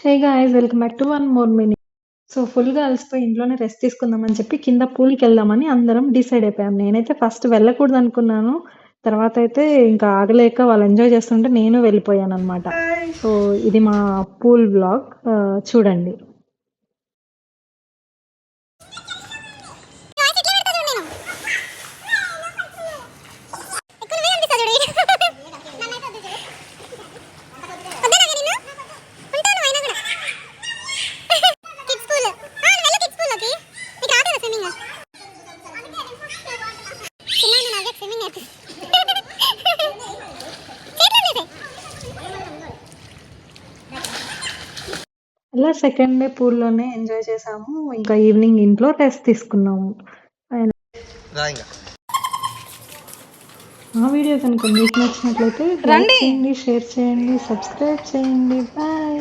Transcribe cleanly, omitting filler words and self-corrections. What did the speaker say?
Hey guys welcome back to one more mini. So ఫుల్గా అలసిపోయి ఇంట్లోనే రెస్ట్ తీసుకుందాం అని చెప్పి కింద పూల్కి వెళ్దామని అందరం డిసైడ్ అయిపోయాం. నేనైతే ఫస్ట్ వెళ్ళకూడదు అనుకున్నాను. తర్వాత అయితే ఇంకా ఆగలేక వాళ్ళు ఎంజాయ్ చేస్తుంటే నేను వెళ్ళిపోయాను అనమాట. సో ఇది మా పూల్ బ్లాగ్, చూడండి. అలా సెకండ్ డే పూల్లోనే ఎంజాయ్ చేసాము. ఇంకా ఈవినింగ్ ఇంట్లో రెస్ట్ తీసుకున్నాము. ఆ వీడియో కనుక మీకు నచ్చినట్లయితే లైక్ చేయండి, షేర్ చేయండి, సబ్స్క్రైబ్ చేయండి. బాయ్.